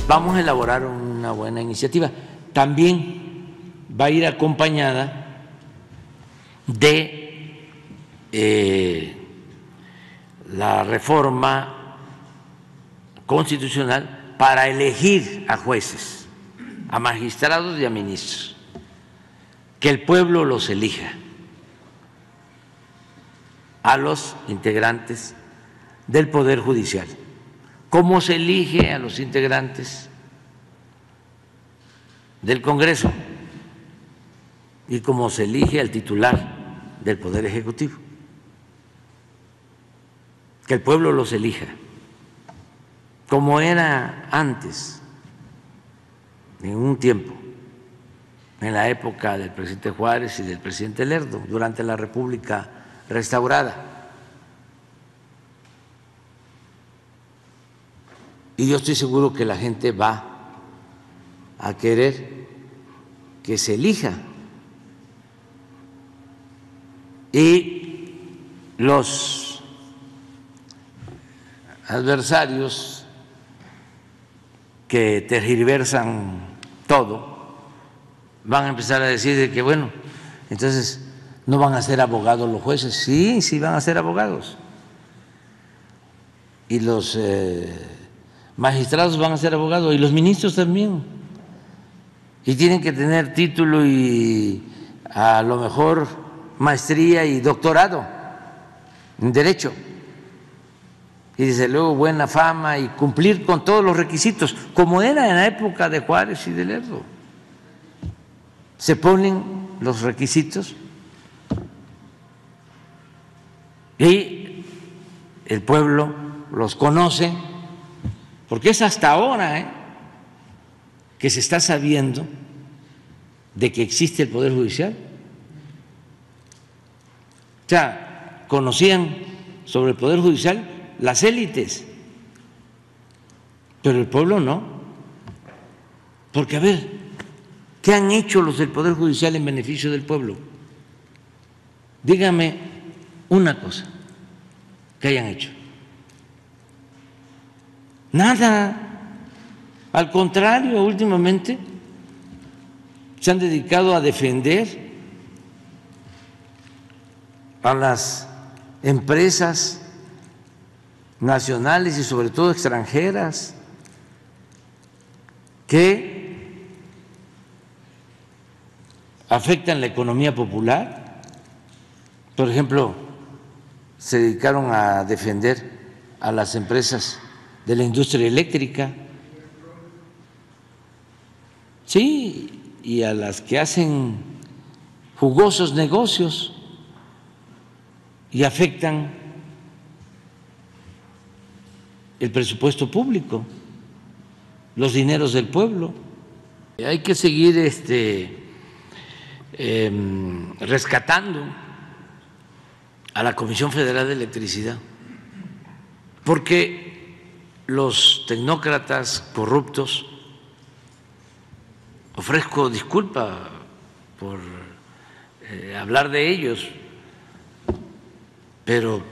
vamos a elaborar una buena iniciativa. También va a ir acompañada de la reforma constitucional para elegir a jueces, a magistrados y a ministros, que el pueblo los elija, a los integrantes del Poder Judicial. ¿Cómo se elige a los integrantes del Congreso y cómo se elige al titular del Poder Ejecutivo? Que el pueblo los elija, como era antes, en un tiempo, en la época del presidente Juárez y del presidente Lerdo, durante la República restaurada. Y yo estoy seguro que la gente va a querer que se elija. Y los adversarios que tergiversan todo van a empezar a decir de que, bueno, entonces no van a ser abogados los jueces. Sí, sí van a ser abogados. Y los magistrados van a ser abogados y los ministros también. Y tienen que tener título y a lo mejor maestría y doctorado en Derecho. Y desde luego buena fama y cumplir con todos los requisitos, como era en la época de Juárez y de Lerdo. Se ponen los requisitos y el pueblo los conoce, porque es hasta ahora que se está sabiendo de que existe el Poder Judicial. O sea, conocían sobre el Poder Judicial las élites, pero el pueblo no. Porque, a ver, ¿qué han hecho los del Poder Judicial en beneficio del pueblo? Dígame una cosa que hayan hecho. Nada. Al contrario, últimamente se han dedicado a defender a las empresas nacionales y sobre todo extranjeras que afectan la economía popular. Por ejemplo, se dedicaron a defender a las empresas de la industria eléctrica, sí, y a las que hacen jugosos negocios y afectan el presupuesto público, los dineros del pueblo. Hay que seguir rescatando a la Comisión Federal de Electricidad, porque los tecnócratas corruptos, ofrezco disculpa por hablar de ellos, pero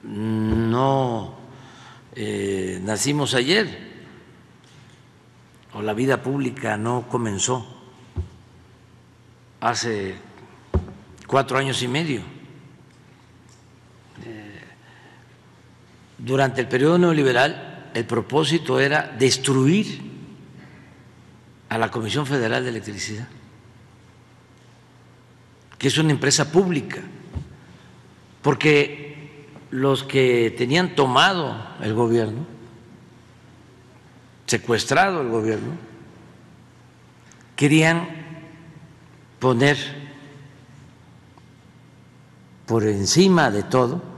no nacimos ayer, o la vida pública no comenzó hace 4 años y medio. Durante el periodo neoliberal, el propósito era destruir a la Comisión Federal de Electricidad, que es una empresa pública, porque los que tenían tomado el gobierno, secuestrado el gobierno, querían poner por encima de todo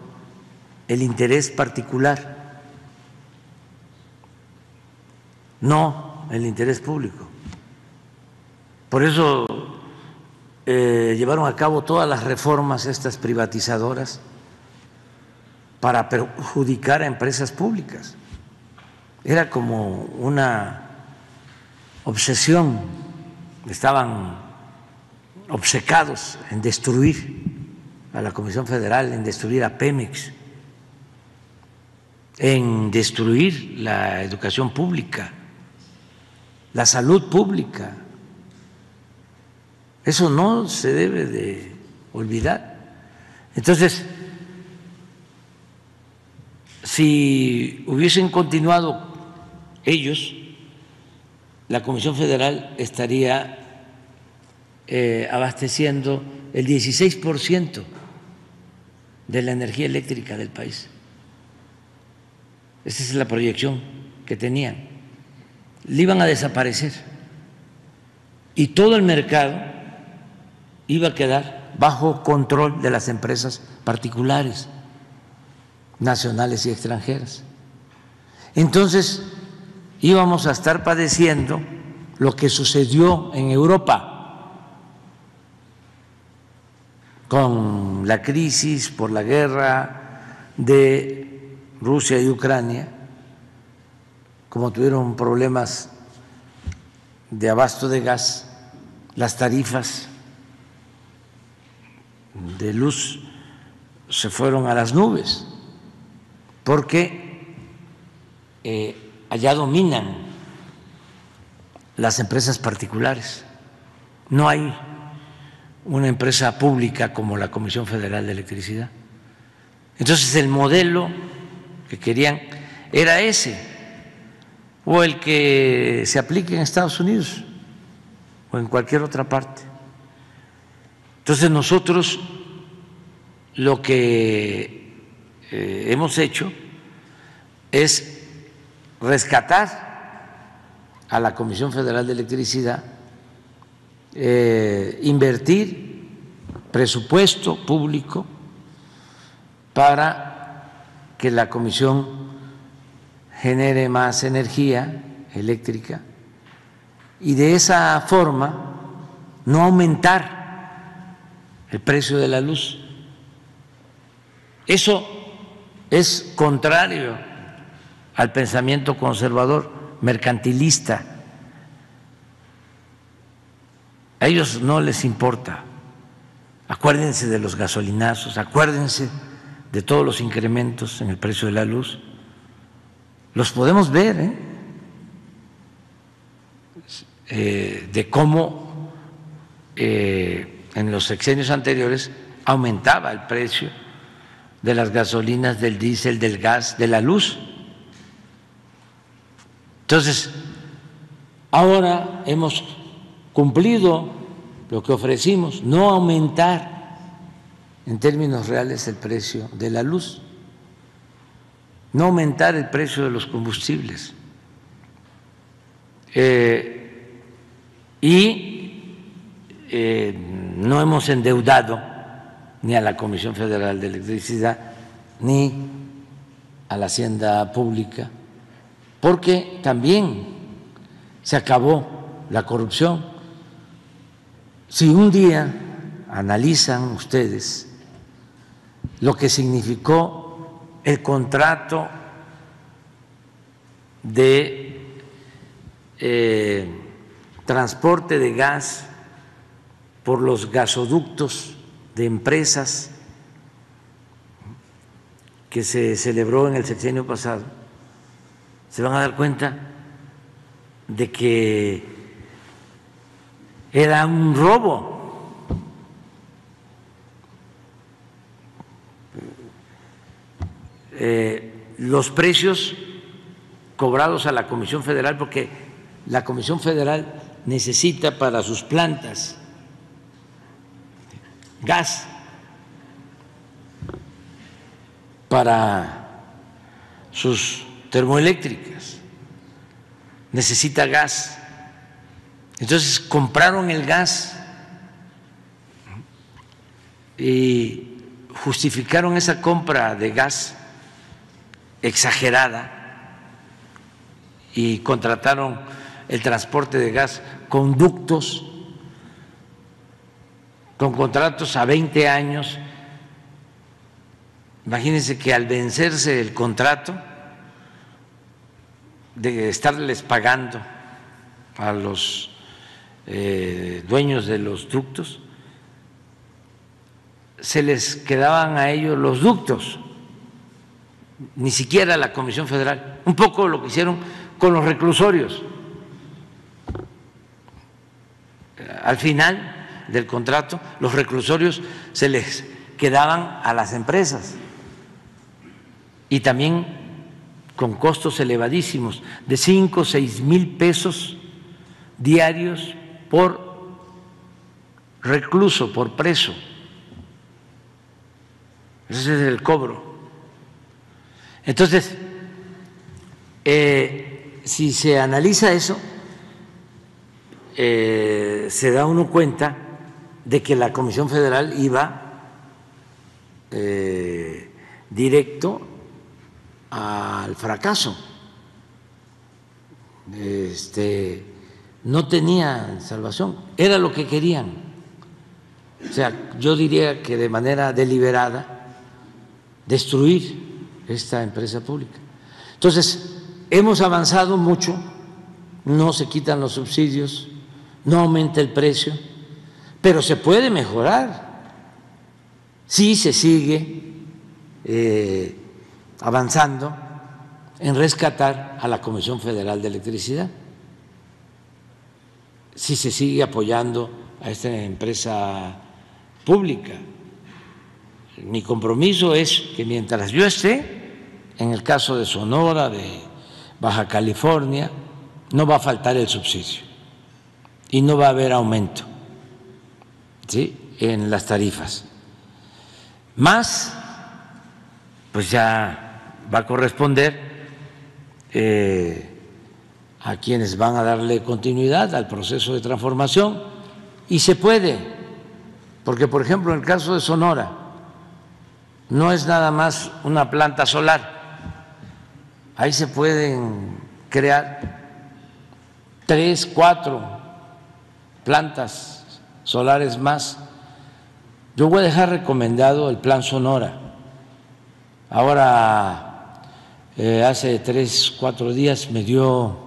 el interés particular, no el interés público. Por eso llevaron a cabo todas las reformas estas privatizadoras para perjudicar a empresas públicas. Era como una obsesión, estaban obcecados en destruir a la Comisión Federal, en destruir a Pemex, en destruir la educación pública. la salud pública. Eso no se debe de olvidar. Entonces, si hubiesen continuado ellos, la Comisión Federal estaría abasteciendo el 16% de la energía eléctrica del país. Esa es la proyección que tenían. Le iban a desaparecer y todo el mercado iba a quedar bajo control de las empresas particulares, nacionales y extranjeras. Entonces íbamos a estar padeciendo lo que sucedió en Europa con la crisis por la guerra de Rusia y Ucrania, como tuvieron problemas de abasto de gas, las tarifas de luz se fueron a las nubes, porque allá dominan las empresas particulares. No hay una empresa pública como la Comisión Federal de Electricidad. Entonces el modelo que querían era ese, o el que se aplique en Estados Unidos o en cualquier otra parte. Entonces nosotros lo que hemos hecho es rescatar a la Comisión Federal de Electricidad, invertir presupuesto público para que la Comisión genere más energía eléctrica y de esa forma no aumentar el precio de la luz. Eso es contrario al pensamiento conservador, mercantilista. A ellos no les importa. Acuérdense de los gasolinazos, acuérdense de todos los incrementos en el precio de la luz. Los podemos ver, de cómo en los sexenios anteriores aumentaba el precio de las gasolinas, del diésel, del gas, de la luz. Entonces, ahora hemos cumplido lo que ofrecimos, no aumentar en términos reales el precio de la luz, no aumentar el precio de los combustibles. No hemos endeudado ni a la Comisión Federal de Electricidad ni a la Hacienda Pública, porque también se acabó la corrupción. Si un día analizan ustedes lo que significó el contrato de transporte de gas por los gasoductos de empresas que se celebró en el sexenio pasado, se van a dar cuenta de que era un robo. Los precios cobrados a la Comisión Federal, porque la Comisión Federal necesita para sus plantas gas, para sus termoeléctricas necesita gas. Entonces compraron el gas y justificaron esa compra de gas exagerada y contrataron el transporte de gas con ductos, con contratos a 20 años. Imagínense que al vencerse el contrato, de estarles pagando a los dueños de los ductos, se les quedaban a ellos los ductos, ni siquiera la Comisión Federal. Un poco lo que hicieron con los reclusorios. al final del contrato los reclusorios se les quedaban a las empresas y también con costos elevadísimos de 5 o 6 mil pesos diarios por recluso, por preso. Ese es el cobro. Entonces, si se analiza eso, se da uno cuenta de que la Comisión Federal iba directo al fracaso. No tenía salvación, era lo que querían. O sea, yo diría que de manera deliberada destruir esta empresa pública. Entonces, hemos avanzado mucho, no se quitan los subsidios, no aumenta el precio, pero se puede mejorar si se sigue avanzando en rescatar a la Comisión Federal de Electricidad, si se sigue apoyando a esta empresa pública. Mi compromiso es que mientras yo esté, en el caso de Sonora, de Baja California, no va a faltar el subsidio y no va a haber aumento, ¿sí?, en las tarifas. Más, pues ya va a corresponder a quienes van a darle continuidad al proceso de transformación, y se puede, porque por ejemplo en el caso de Sonora no es nada más una planta solar, ahí se pueden crear 3, 4 plantas solares más. Yo voy a dejar recomendado el Plan Sonora. Ahora, hace 3, 4 días me dio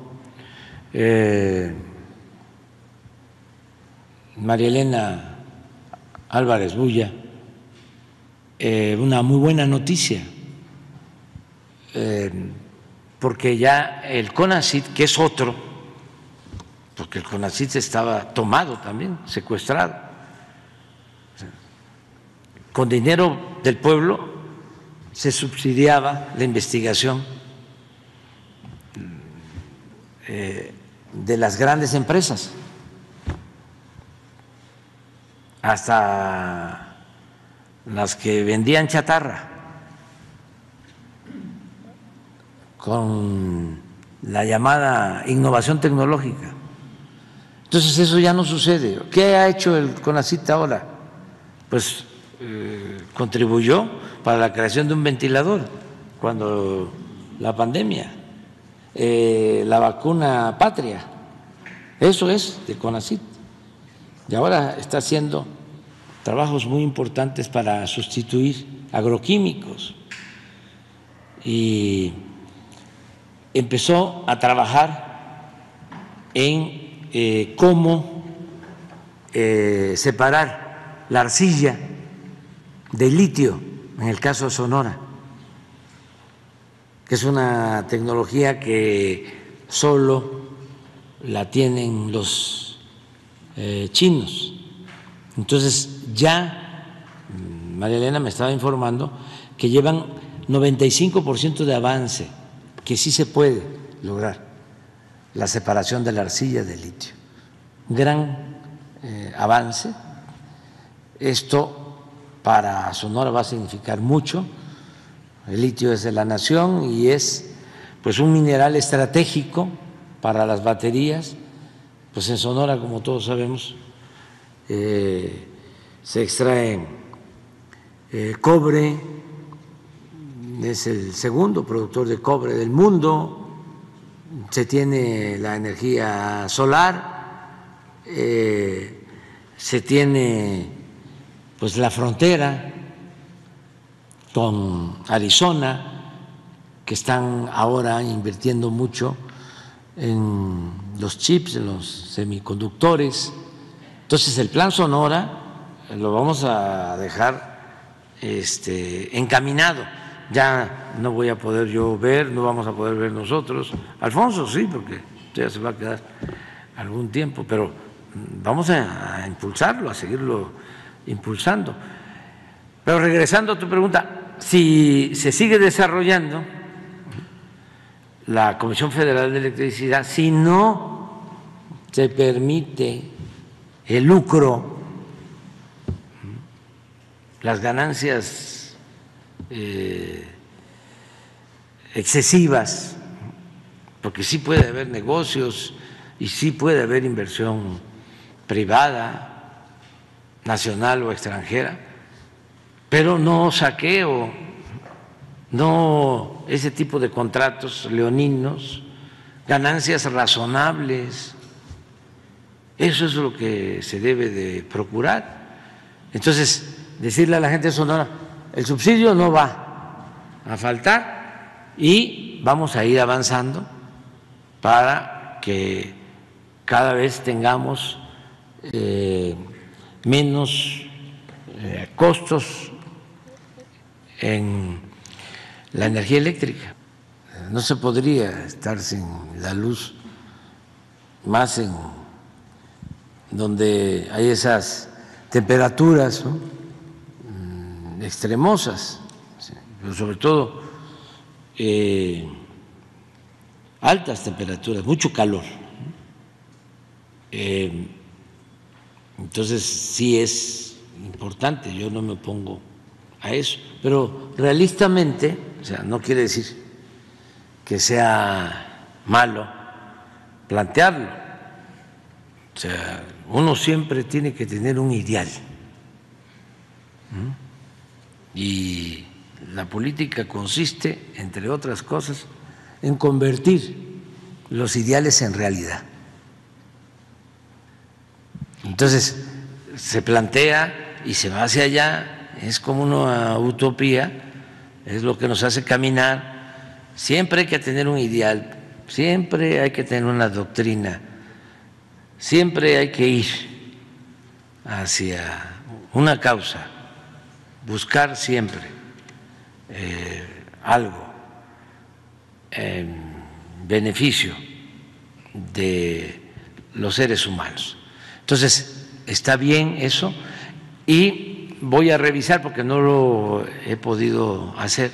María Elena Álvarez Bulla una muy buena noticia, porque ya el CONACYT, que es otro, porque el CONACYT estaba tomado también, secuestrado, con dinero del pueblo se subsidiaba la investigación de las grandes empresas, hasta las que vendían chatarra, con la llamada innovación tecnológica. Entonces eso ya no sucede. ¿Qué ha hecho el CONACYT ahora? Pues contribuyó para la creación de un ventilador cuando la pandemia, la vacuna patria, eso es de CONACYT, y ahora está haciendo trabajos muy importantes para sustituir agroquímicos, y empezó a trabajar en cómo separar la arcilla del litio, en el caso de Sonora, que es una tecnología que solo la tienen los chinos. Entonces ya María Elena me estaba informando que llevan 95% de avance, que sí se puede lograr la separación de la arcilla del litio. Gran avance. Esto para Sonora va a significar mucho. El litio es de la nación y es pues un mineral estratégico para las baterías. Pues en Sonora, como todos sabemos, se extrae cobre, es el segundo productor de cobre del mundo, se tiene la energía solar, se tiene pues la frontera con Arizona, que están ahora invirtiendo mucho en los chips, en los semiconductores. Entonces el Plan Sonora lo vamos a dejar encaminado. Ya no voy a poder yo ver, no vamos a poder ver nosotros. Alfonso sí, porque ya se va a quedar algún tiempo, pero vamos a impulsarlo, a seguirlo impulsando. Pero regresando a tu pregunta, si se sigue desarrollando la Comisión Federal de Electricidad, si no se permite el lucro, las ganancias excesivas, porque sí puede haber negocios y sí puede haber inversión privada, nacional o extranjera, pero no saqueo, no ese tipo de contratos leoninos, ganancias razonables. Eso es lo que se debe de procurar. Entonces, decirle a la gente de Sonora, el subsidio no va a faltar y vamos a ir avanzando para que cada vez tengamos menos costos en la energía eléctrica. No se podría estar sin la luz, más en donde hay esas temperaturas, ¿no?, extremosas, pero sobre todo altas temperaturas, mucho calor. Entonces sí es importante, yo no me opongo a eso, pero realistamente, o sea, no quiere decir que sea malo plantearlo. O sea, uno siempre tiene que tener un ideal. Y la política consiste, entre otras cosas, en convertir los ideales en realidad. Entonces, se plantea y se va hacia allá, es como una utopía, es lo que nos hace caminar. Siempre hay que tener un ideal, siempre hay que tener una doctrina, siempre hay que ir hacia una causa, buscar siempre algo en beneficio de los seres humanos. Entonces, está bien eso y voy a revisar porque no lo he podido hacer,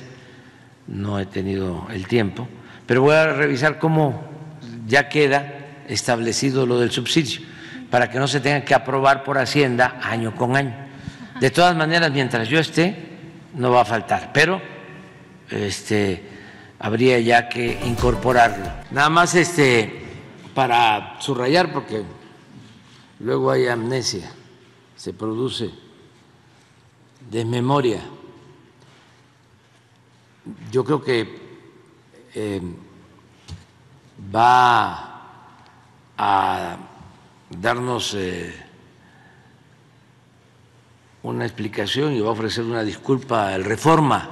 no he tenido el tiempo, pero voy a revisar cómo ya queda establecido lo del subsidio para que no se tenga que aprobar por Hacienda año con año. De todas maneras, mientras yo esté, no va a faltar, pero habría ya que incorporarlo. Nada más para subrayar, porque luego hay amnesia, se produce desmemoria. Yo creo que va a darnos una explicación y va a ofrecer una disculpa al Reforma.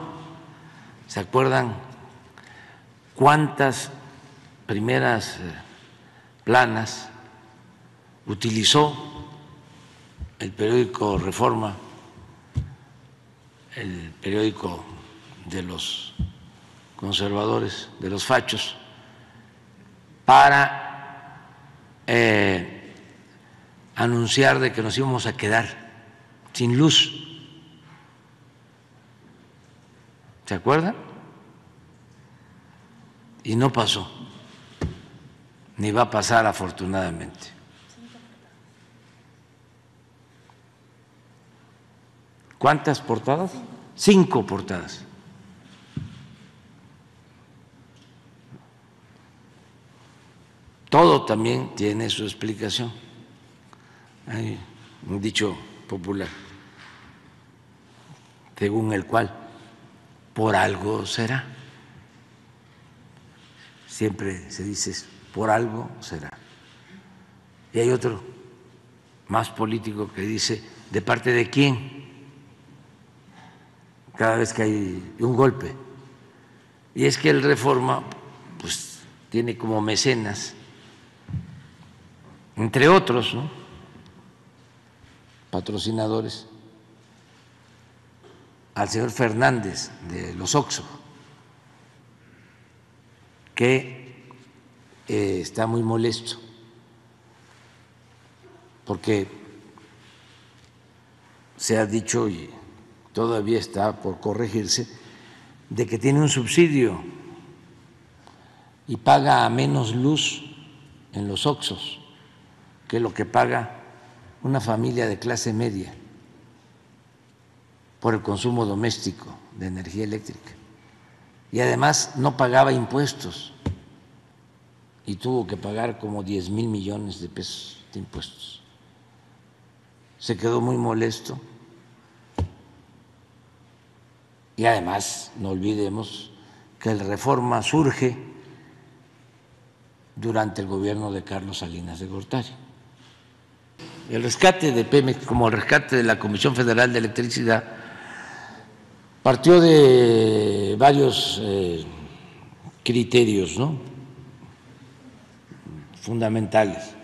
¿Se acuerdan cuántas primeras planas utilizó el periódico Reforma, el periódico de los conservadores, de los fachos, para anunciar de que nos íbamos a quedar sin luz? ¿Se acuerdan? Y no pasó, ni va a pasar afortunadamente. ¿Cuántas portadas? 5 portadas. Todo también tiene su explicación. Hay un dicho popular según el cual por algo será. Siempre se dice por algo será. Y hay otro más político que dice ¿de parte de quién? Cada vez que hay un golpe. Y es que el Reforma pues tiene como mecenas, entre otros, ¿no?, patrocinadores, al señor Fernández de los Oxxo, que está muy molesto porque se ha dicho y todavía está por corregirse, de que tiene un subsidio y paga menos luz en los Oxxos que lo que paga una familia de clase media por el consumo doméstico de energía eléctrica. Y además no pagaba impuestos y tuvo que pagar como 10,000 millones de pesos de impuestos. Se quedó muy molesto. Y además, no olvidemos que la reforma surge durante el gobierno de Carlos Salinas de Gortari. El rescate de Pemex, como el rescate de la Comisión Federal de Electricidad, partió de varios criterios, ¿no?, fundamentales.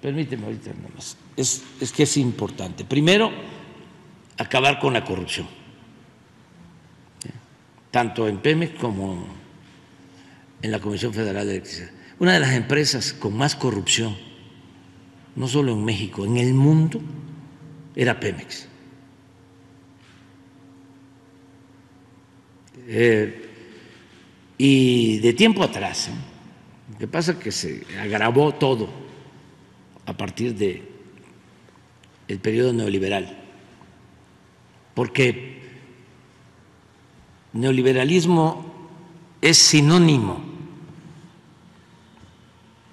Permíteme ahorita nada más. Es que es importante. Primero, acabar con la corrupción, tanto en Pemex como en la Comisión Federal de Electricidad. Una de las empresas con más corrupción, no solo en México, en el mundo, era Pemex. Y de tiempo atrás, lo que pasa es que se agravó todo a partir del periodo neoliberal, porque neoliberalismo es sinónimo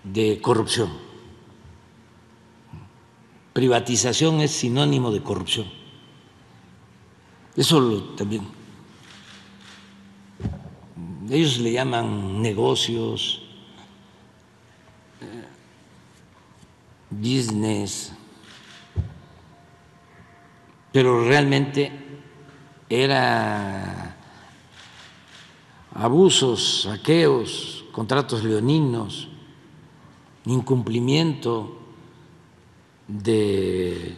de corrupción, privatización es sinónimo de corrupción. Eso también ellos le llaman negocios, business, pero realmente era abusos, saqueos, contratos leoninos, incumplimiento de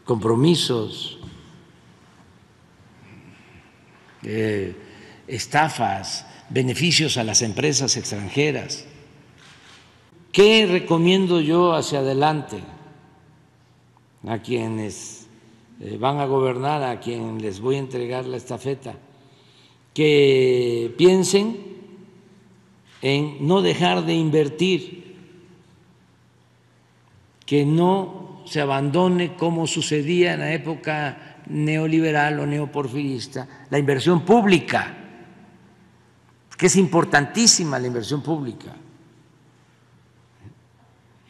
compromisos, estafas, beneficios a las empresas extranjeras. ¿Qué recomiendo yo hacia adelante a quienes van a gobernar, a quienes les voy a entregar la estafeta? Que piensen en no dejar de invertir, que no se abandone como sucedía en la época neoliberal o neoporfirista, la inversión pública, que es importantísima la inversión pública,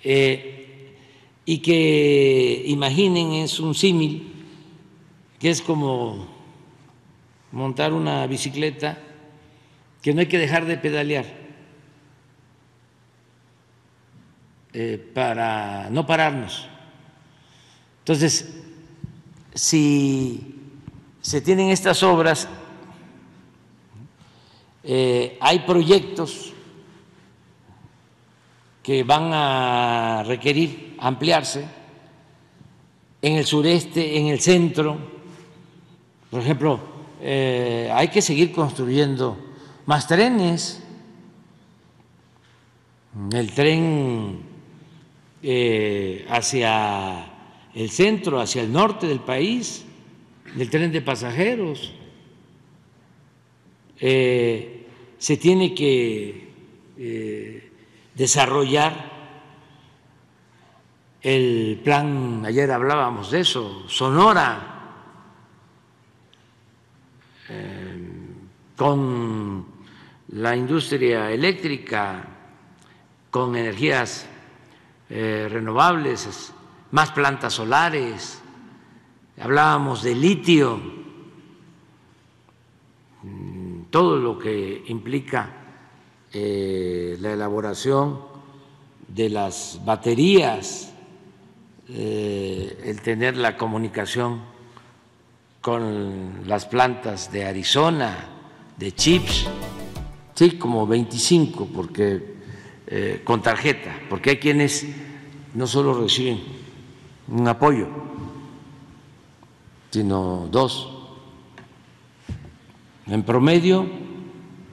y que imaginen, es un símil, que es como montar una bicicleta, que no hay que dejar de pedalear para no pararnos. Entonces, si se tienen estas obras, hay proyectos que van a requerir ampliarse en el sureste, en el centro. Por ejemplo, hay que seguir construyendo más trenes, el tren hacia el centro, hacia el norte del país, el tren de pasajeros. Se tiene que desarrollar el plan, ayer hablábamos de eso, Sonora, con la industria eléctrica, con energías renovables, más plantas solares, hablábamos de litio, todo lo que implica la elaboración de las baterías, el tener la comunicación con las plantas de Arizona, de chips, sí, como 25, porque con tarjeta, porque hay quienes no solo reciben un apoyo, sino dos. En promedio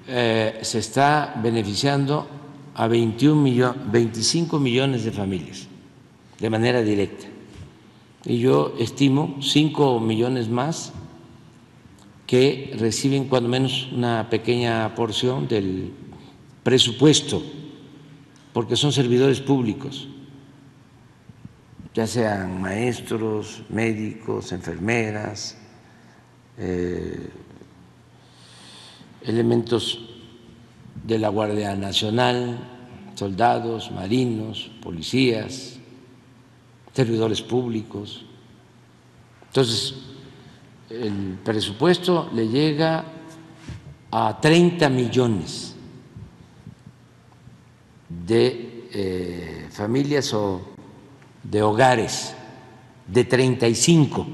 se está beneficiando a 25 millones de familias de manera directa. Y yo estimo 5 millones más que reciben cuando menos una pequeña porción del presupuesto, porque son servidores públicos, ya sean maestros, médicos, enfermeras, elementos de la Guardia Nacional, soldados, marinos, policías, servidores públicos. Entonces, el presupuesto le llega a 30 millones de familias o de hogares, de 35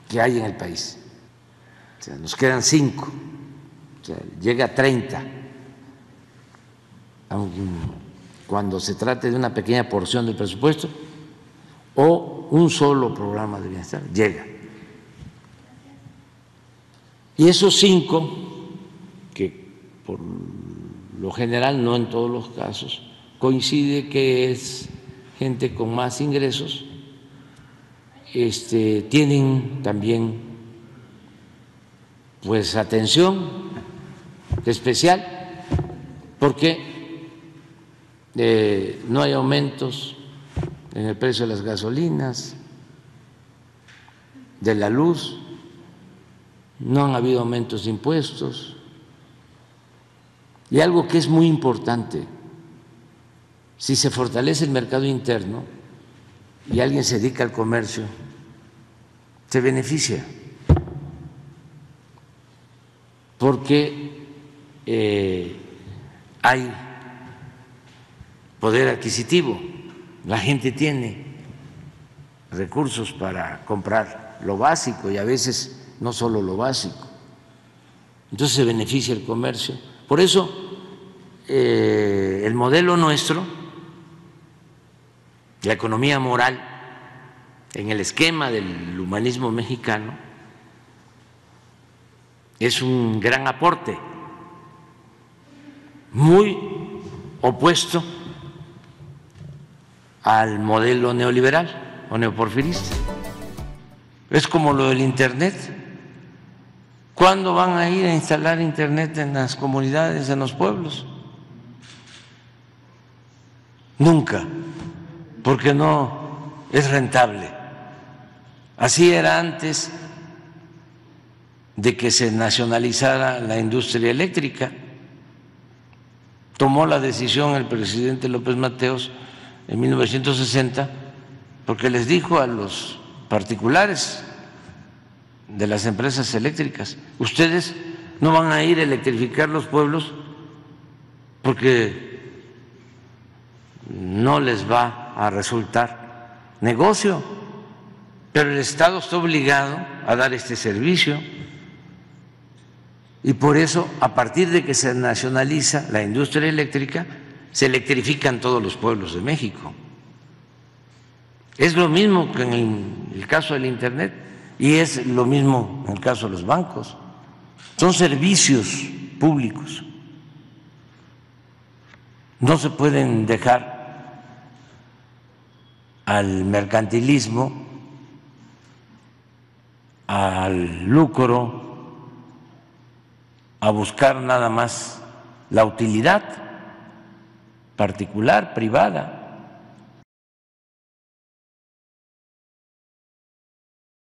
que hay en el país. O sea, nos quedan 5, o sea, llega a 30, aunque cuando se trate de una pequeña porción del presupuesto o un solo programa de bienestar, llega. Y esos 5, que por lo general, no en todos los casos, coincide que es gente con más ingresos, tienen también pues atención especial, porque no hay aumentos en el precio de las gasolinas, de la luz, no han habido aumentos de impuestos. Y algo que es muy importante, si se fortalece el mercado interno y alguien se dedica al comercio, se beneficia, porque hay poder adquisitivo, la gente tiene recursos para comprar lo básico y a veces no solo lo básico, entonces se beneficia el comercio. Por eso el modelo nuestro, la economía moral, en el esquema del humanismo mexicano, es un gran aporte, muy opuesto al modelo neoliberal o neoporfirista. Es como lo del Internet. ¿Cuándo van a ir a instalar Internet en las comunidades, en los pueblos? Nunca, porque no es rentable. Así era antes de que se nacionalizara la industria eléctrica. Tomó la decisión el presidente López Mateos en 1960 porque les dijo a los particulares de las empresas eléctricas: ustedes no van a ir a electrificar los pueblos porque no les va a resultar negocio, pero el Estado está obligado a dar este servicio. Y por eso, a partir de que se nacionaliza la industria eléctrica, se electrifican todos los pueblos de México. Es lo mismo que en el caso del Internet y es lo mismo en el caso de los bancos. Son servicios públicos. No se pueden dejar al mercantilismo, al lucro, a buscar nada más la utilidad particular, privada.